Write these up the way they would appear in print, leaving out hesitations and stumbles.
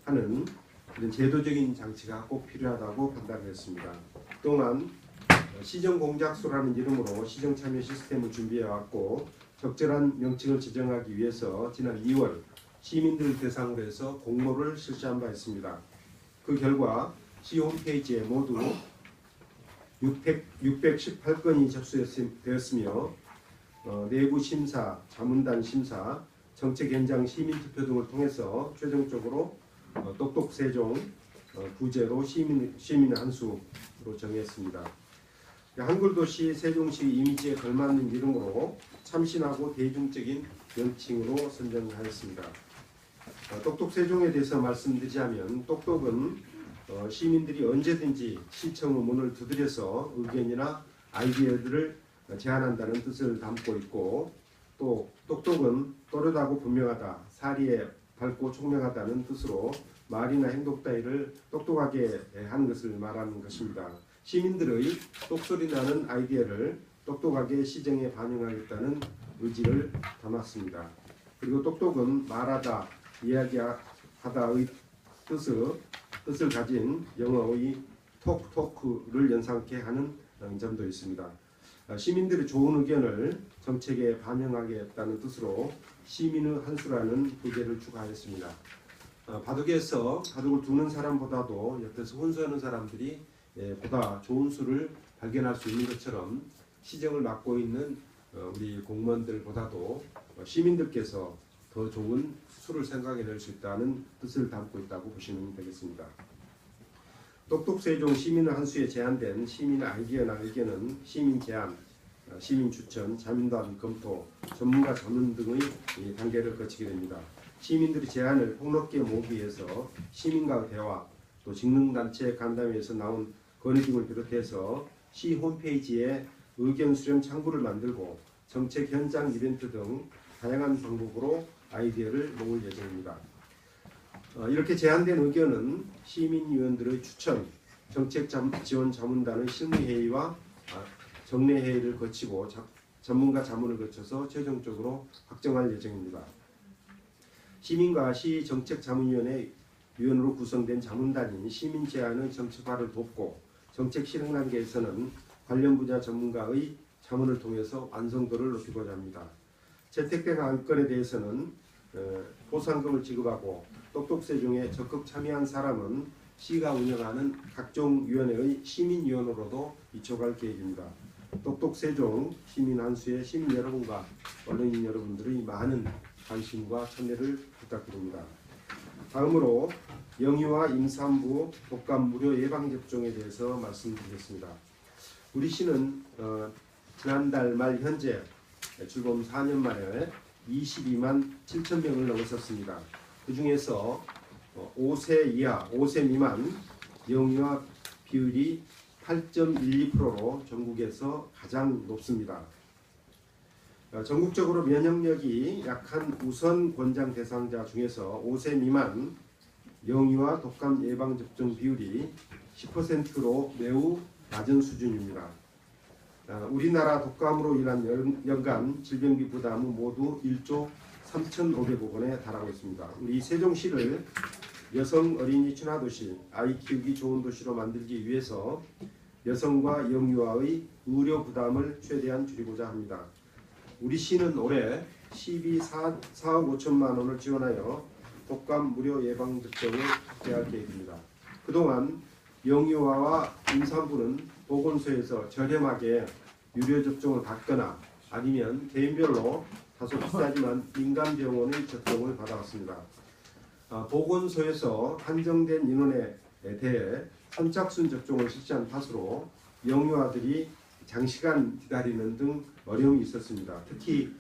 하는 이런 제도적인 장치가 꼭 필요하다고 판단했습니다. 또한 시정공작소라는 이름으로 시정참여 시스템을 준비해왔고 적절한 명칭을 지정하기 위해서 지난 2월 시민들 대상으로 해서 공모를 실시한 바 있습니다. 그 결과 시 홈페이지에 모두 618건이 접수되었으며 내부 심사, 자문단 심사, 정책 현장 시민투표 등을 통해서 최종적으로 똑똑세종 부제로 시민 한수로 정했습니다. 한글도시 세종시 이미지에 걸맞는 이름으로 참신하고 대중적인 명칭으로 선정하였습니다. 똑똑세종에 대해서 말씀드리자면 똑똑은 시민들이 언제든지 시청의 문을 두드려서 의견이나 아이디어들을 제안한다는 뜻을 담고 있고 또 똑똑은 또렷하고 분명하다, 사리에 밝고 총명하다는 뜻으로 말이나 행동 따위를 똑똑하게 하는 것을 말하는 것입니다. 시민들의 똑소리 나는 아이디어를 똑똑하게 시정에 반영하겠다는 의지를 담았습니다. 그리고 똑똑은 말하다, 이야기하다의 뜻을 가진 영어의 토크를 연상케 하는 점도 있습니다. 시민들의 좋은 의견을 정책에 반영하겠다는 뜻으로 시민의 한수라는 부제를 추가하였습니다. 바둑에서 바둑을 두는 사람보다도 옆에서 혼수하는 사람들이 보다 좋은 수를 발견할 수 있는 것처럼 시정을 맡고 있는 우리 공무원들보다도 시민들께서 더 좋은 수를 생각해낼 수 있다는 뜻을 담고 있다고 보시면 되겠습니다. 똑똑세종 시민의 한수에 제안된 시민의 아이디어나 의견은 시민 제안, 시민 추천, 자문단 검토, 전문가 자문 등의 단계를 거치게 됩니다. 시민들의 제안을 폭넓게 모으기 위해서 시민과의 대화, 또 직능단체 간담회에서 나온 건의 등을 비롯해서 시 홈페이지에 의견 수렴 창구를 만들고 정책 현장 이벤트 등 다양한 방법으로 아이디어를 모을 예정입니다. 이렇게 제안된 의견은 시민위원들의 추천, 정책지원자문단의 실무회의와 정례회의를 거치고 전문가 자문을 거쳐서 최종적으로 확정할 예정입니다. 시민과 시정책자문위원회 위원으로 구성된 자문단이 시민 제안의 정책화를 돕고 정책 실행 단계에서는 관련 분야 전문가의 자문을 통해서 완성도를 높이고자 합니다. 채택된 안건에 대해서는 보상금을 지급하고 똑똑세종에 적극 참여한 사람은 시가 운영하는 각종 위원회의 시민위원으로도 위촉할 계획입니다. 똑똑세종 시민한수의 시민 여러분과 언론인 여러분들의 많은 관심과 참여를 부탁드립니다. 다음으로 영유아 임산부 독감 무료 예방접종에 대해서 말씀드리겠습니다. 우리 시는 지난달 말 현재 출범 4년 만에 22만 7천 명을 넘었었습니다. 그 중에서 5세 이하, 5세 미만 영유아 비율이 8.12%로 전국에서 가장 높습니다. 전국적으로 면역력이 약한 우선 권장 대상자 중에서 5세 미만 영유아 독감 예방접종 비율이 10%로 매우 낮은 수준입니다. 우리나라 독감으로 인한 연간 질병비 부담은 모두 1조 3,500억 원에 달하고 있습니다. 우리 세종시를 여성 어린이 친화도시, 아이 키우기 좋은 도시로 만들기 위해서 여성과 영유아의 의료 부담을 최대한 줄이고자 합니다. 우리 시는 올해 12억 5천만 원을 지원하여 독감 무료 예방접종을 확대할 계획입니다. 그동안 영유아와 임산부는 보건소에서 저렴하게 유료 접종을 받거나 아니면 개인별로 다소 비싸지만 민간병원의 접종을 받아왔습니다. 보건소에서 한정된 인원에 대해 선착순 접종을 실시한 탓으로 영유아들이 장시간 기다리는 등 어려움이 있었습니다. 특히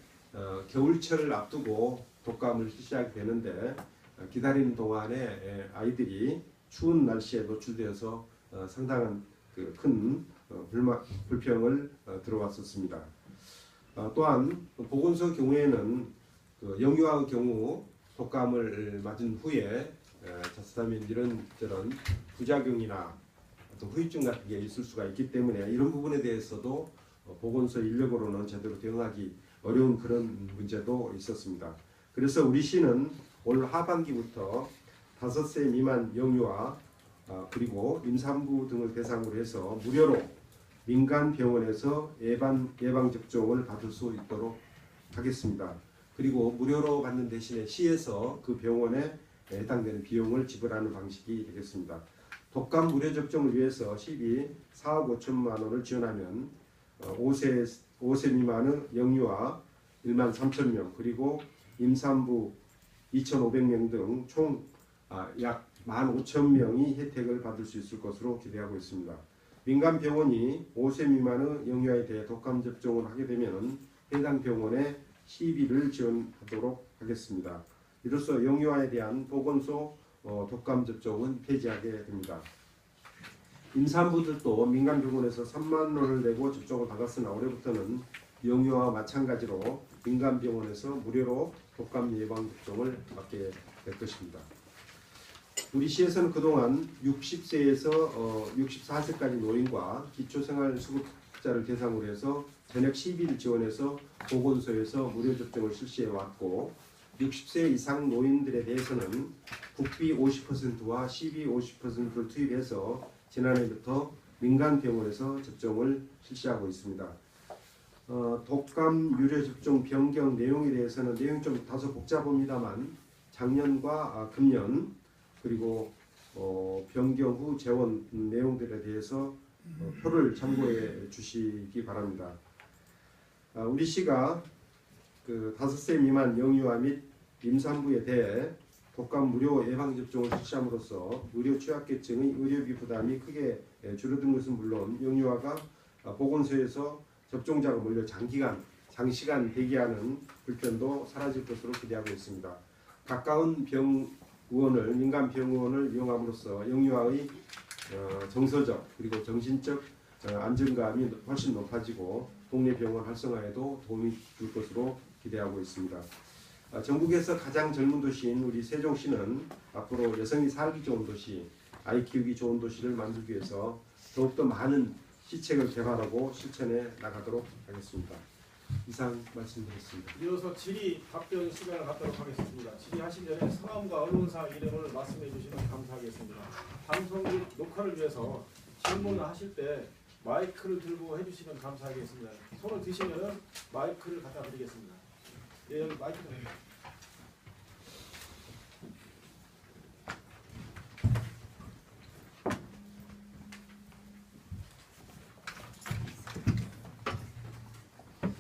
겨울철을 앞두고 독감을 실시하게 되는데 기다리는 동안에 아이들이 추운 날씨에 노출되어서 상당한 큰 불평을 들어왔었습니다. 또한 보건소 경우에는 영유아의 경우 독감을 맞은 후에 자칫하면 이런저런 부작용이나 어떤 후유증 같은 게 있을 수가 있기 때문에 이런 부분에 대해서도 보건소 인력으로는 제대로 대응하기 어려운 그런 문제도 있었습니다. 그래서 우리 시는 올 하반기부터 5세 미만 영유아 그리고 임산부 등을 대상으로 해서 무료로 민간 병원에서 예방 접종을 받을 수 있도록 하겠습니다. 그리고 무료로 받는 대신에 시에서 그 병원에 해당되는 비용을 지불하는 방식이 되겠습니다. 독감 무료 접종을 위해서 시비 4억 5천만 원을 지원하면 5세 미만의 영유아 1만 3천 명 그리고 임산부 2,500명 등 총 약 15,000명이 혜택을 받을 수 있을 것으로 기대하고 있습니다. 민간 병원이 5세 미만의 영유아에 대해 독감 접종을 하게 되면 해당 병원에 시비를 지원하도록 하겠습니다. 이로써 영유아에 대한 보건소 독감 접종은 폐지하게 됩니다. 임산부들도 민간 병원에서 3만 원을 내고 접종을 받았으나 올해부터는 영유아와 마찬가지로 민간 병원에서 무료로 독감 예방 접종을 받게 될 것입니다. 우리 시에서는 그동안 60세에서 64세까지 노인과 기초생활수급자를 대상으로 해서 전액 시비를 지원해서 보건소에서 무료 접종을 실시해 왔고 60세 이상 노인들에 대해서는 국비 50%와 시비 50%를 투입해서 지난해부터 민간 병원에서 접종을 실시하고 있습니다. 독감 유료 접종 변경 내용에 대해서는 내용이 좀 다소 복잡합니다만 작년과 금년 그리고 변경 후 재원 내용들에 대해서 표를 참고해 주시기 바랍니다. 우리 시가 그 5세 미만 영유아 및 임산부에 대해 독감 무료 예방접종을 실시함으로써 의료 취약계층의 의료비 부담이 크게 줄어든 것은 물론 영유아가 보건소에서 접종자가 몰려 장시간 대기하는 불편도 사라질 것으로 기대하고 있습니다. 가까운 병원을 민간 병원을 이용함으로써 영유아의 정서적 그리고 정신적 안정감이 훨씬 높아지고 동네 병원 활성화에도 도움이 줄 것으로 기대하고 있습니다. 전국에서 가장 젊은 도시인 우리 세종시는 앞으로 여성이 살기 좋은 도시, 아이 키우기 좋은 도시를 만들기 위해서 더욱더 많은 시책을 개발하고 실천해 나가도록 하겠습니다. 이상 말씀드렸습니다. 이어서 질의 답변 시간을 갖도록 하겠습니다. 질의하신 전에 성함과 언론사 이름을 말씀해 주시면 감사하겠습니다. 방송 및 녹화를 위해서 질문을 하실 때 마이크를 들고 해주시면 감사하겠습니다. 손을 드시면 마이크를 갖다 드리겠습니다. 예, 여기 마이크 드립니다.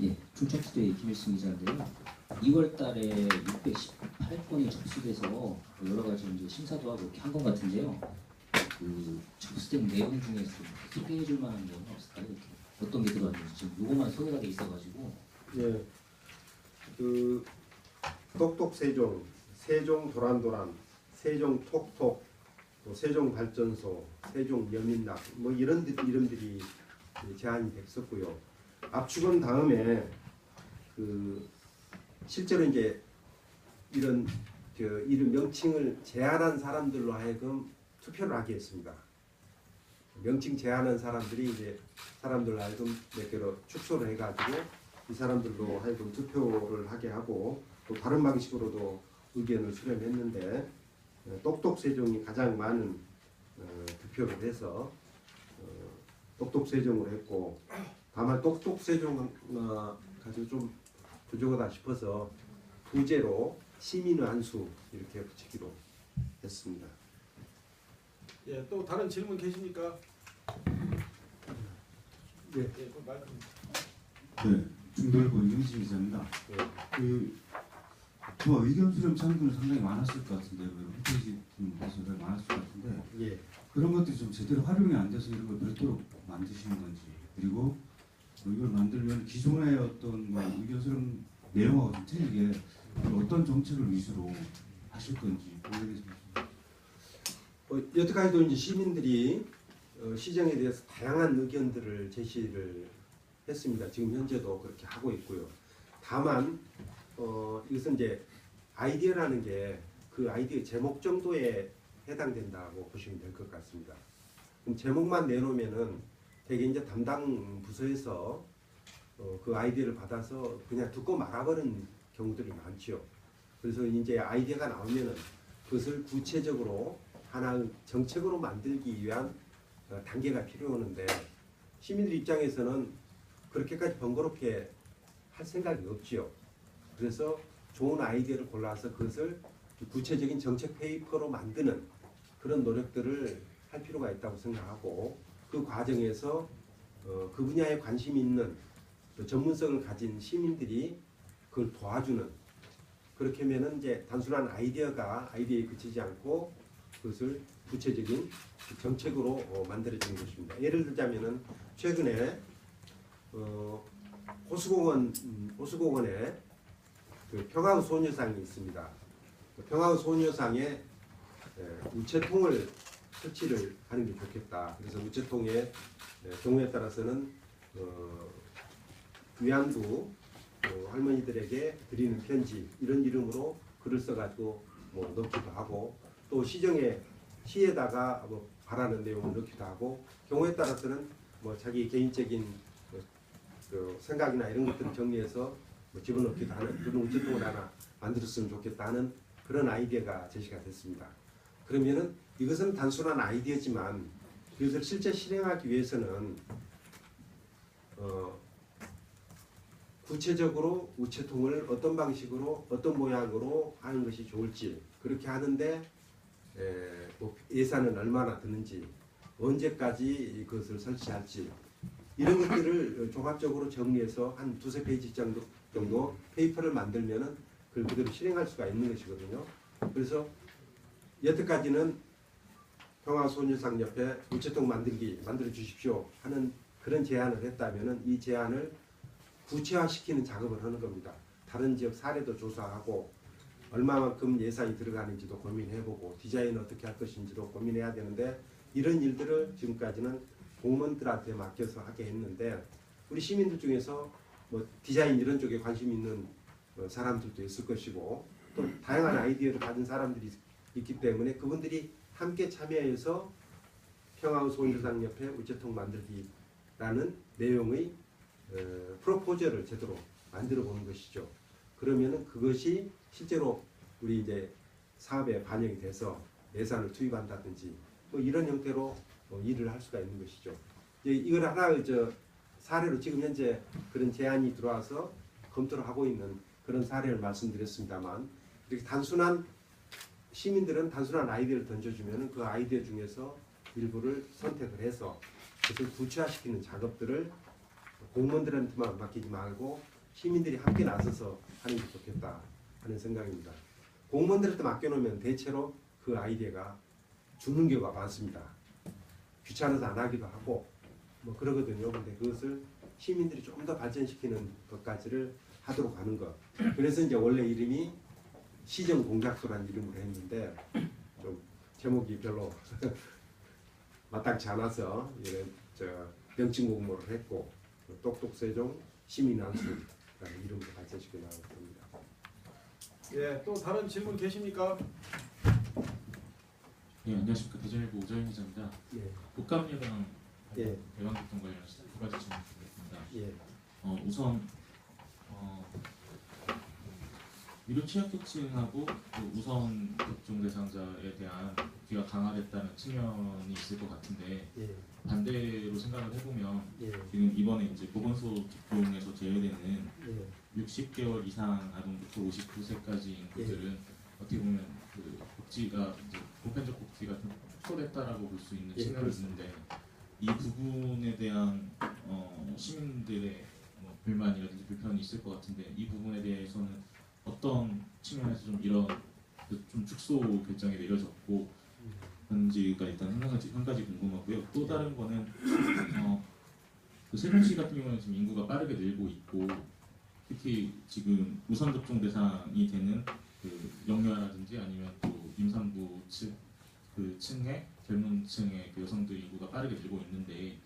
예, 출석투데이 김일승 기자인데요. 2월 달에 618건이 접수돼서 여러 가지 이제 심사도 하고 이렇게 한 것 같은데요. 그 접수된 내용 중에서 소개해 줄 만한 내용은 없을까요? 이렇게 어떤 게 들어왔는지 지금 요거만 소개가 돼 있어가지고. 예, 그 똑똑세종, 세종 도란도란, 세종 톡톡, 또 세종 발전소, 세종 여민락 뭐 이런 이름들이 제안이 됐었고요. 압축은 다음에 그 실제로 이제 이런 이름 명칭을 제안한 사람들로 하여금 투표를 하게 했습니다. 명칭 제안한 사람들이 이제 사람들로 하여금 몇 개로 축소를 해가지고 이 사람들로 하여금 투표를 하게 하고 또 다른 방식으로도 의견을 수렴했는데 똑똑세종이 가장 많은 득표를 해서 똑똑세종으로 했고 다만 똑똑세종 가지고 좀 부족하다 싶어서 부제로 시민의 한수 이렇게 붙이기로 했습니다. 예, 또 다른 질문 계십니까? 네. 예, 그 마이크. 네, 중돌고 윤진 기자입니다. 네. 뭐 의견 수렴 참여는 상당히 많았을 것 같은데 홈페이지 보시면 많았을 것 같은데 예. 그런 것들이 좀 제대로 활용이 안 돼서 이런 걸 별도로 만드시는 건지 그리고 이걸 만들면 기존의 어떤 뭐 의견 수렴 내용하고 좀 틀리게 어떤 정책을 위주로 하실 건지 모르겠습니다. 여태까지도 이제 시민들이 시정에 대해서 다양한 의견들을 제시를 했습니다. 지금 현재도 그렇게 하고 있고요. 다만 이것은 이제 아이디어라는 게 그 아이디어 제목 정도에 해당된다고 보시면 될 것 같습니다. 그럼 제목만 내놓으면은 되게 이제 담당 부서에서 그 아이디어를 받아서 그냥 듣고 말아버리는 경우들이 많죠. 그래서 이제 아이디어가 나오면은 그 그것을 구체적으로 하나의 정책으로 만들기 위한 단계가 필요하는데 시민들 입장에서는 그렇게까지 번거롭게 할 생각이 없지요. 그래서 좋은 아이디어를 골라서 그것을 구체적인 정책 페이퍼로 만드는 그런 노력들을 할 필요가 있다고 생각하고 그 과정에서 그 분야에 관심 있는 전문성을 가진 시민들이 그걸 도와주는 그렇게 하면은 이제 단순한 아이디어에 그치지 않고 그것을 구체적인 정책으로 만들어지는 것입니다. 예를 들자면은 최근에 호수공원에 그 평화의 소녀상이 있습니다. 그 평화의 소녀상에 우체통을 설치를 하는 게 좋겠다. 그래서 우체통에 경우에 따라서는 위안부 할머니들에게 드리는 편지 이런 이름으로 글을 써가지고 뭐 넣기도 하고 또 시에다가 뭐 바라는 내용을 넣기도 하고 경우에 따라서는 뭐 자기 개인적인 그 생각이나 이런 것들을 정리해서 뭐 집어넣기도 하는 그런 우체통을 하나 만들었으면 좋겠다 하는 그런 아이디어가 제시가 됐습니다. 그러면은 이것은 단순한 아이디어지만 이것을 실제 실행하기 위해서는 구체적으로 우체통을 어떤 방식으로 어떤 모양으로 하는 것이 좋을지 그렇게 하는데 뭐 예산은 얼마나 드는지 언제까지 그것을 설치할지 이런 것들을 종합적으로 정리해서 한 두세 페이지 정도 페이퍼를 만들면은 그걸 그대로 실행할 수가 있는 것이거든요. 그래서 여태까지는 평화소녀상 옆에 우체통 만들어 주십시오 하는 그런 제안을 했다면은 이 제안을 구체화시키는 작업을 하는 겁니다. 다른 지역 사례도 조사하고 얼마만큼 예산이 들어가는지도 고민해보고 디자인을 어떻게 할 것인지도 고민해야 되는데 이런 일들을 지금까지는 공무원들한테 맡겨서 하게 했는데 우리 시민들 중에서 뭐 디자인 이런 쪽에 관심 있는 사람들도 있을 것이고 또 다양한 아이디어를 가진 사람들이 있기 때문에 그분들이 함께 참여해서 평화의 소녀상 옆에 우체통 만들기라는 내용의 프로포저를 제대로 만들어 보는 것이죠. 그러면은 그것이 실제로 우리 이제 사업에 반영이 돼서 예산을 투입한다든지 뭐 이런 형태로 일을 할 수가 있는 것이죠. 이걸 하나의 사례로 지금 현재 그런 제안이 들어와서 검토를 하고 있는 그런 사례를 말씀드렸습니다만 이렇게 시민들은 단순한 아이디어를 던져주면 그 아이디어 중에서 일부를 선택을 해서 그것을 구체화시키는 작업들을 공무원들한테만 맡기지 말고 시민들이 함께 나서서 하는 게 좋겠다 하는 생각입니다. 공무원들한테 맡겨놓으면 대체로 그 아이디어가 죽는 경우가 많습니다. 귀찮아서 안 하기도 하고 뭐 그러거든요. 근데 그것을 시민들이 좀 더 발전시키는 것까지를 하도록 하는 것. 그래서 이제 원래 이름이 시정공작소라는 이름으로 했는데 좀 제목이 별로 마땅치 않아서 이런 명칭 공모를 했고 똑똑세종 시민안수라는 이름으로 발전시켜 나가고 있습니다. 예, 또 다른 질문 계십니까? 예, 안녕하십니까. 대전일보 오자영 기자입니다. 예. 독감 예방, 예. 예방접종 관련해서 두 가지 질문 드리겠습니다. 예. 우선 유료 취약계층하고 그 우선 접종 대상자에 대한 복지가 강화됐다는 측면이 있을 것 같은데 예. 반대로 생각을 해보면 예. 지금 이번에 이제 보건소 접종에서 제외되는 예. 60개월 이상 아동부터 59세까지 인구들은 어떻게 보면 그 복지가 이제 보편적 복지가 좀 축소됐다라고 볼 수 있는 예, 측면이 있는데 이 부분에 대한 시민들의 뭐 불만이라든지 불편이 있을 것 같은데 이 부분에 대해서는 어떤 측면에서 좀 이런 좀 축소 결정이 내려졌고 그런지가 일단 한 가지 궁금하고요. 또 다른 거는 그 세종시 같은 경우는 지금 인구가 빠르게 늘고 있고 특히 지금 우선 접종 대상이 되는 그 영유아라든지 아니면 또 임산부 그 층의 젊은 층의 그 여성들 인구가 빠르게 늘고 있는데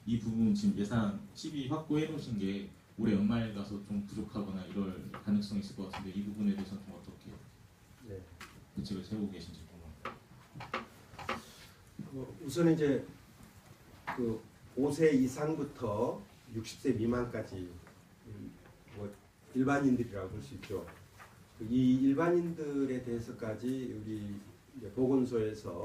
이 부분 지금 예산 10이 확보해 놓으신 게 올해 연말 가서 좀 부족하거나 이럴 가능성이 있을 것 같은데 이 부분에 대해서는 좀 어떻게 네. 대책을 세우고 계신지 궁금합니다. 우선 이제 그 5세 이상부터 60세 미만까지 뭐 일반인들이라고 볼 수 있죠. 이 일반인들에 대해서까지 우리 이제 보건소에서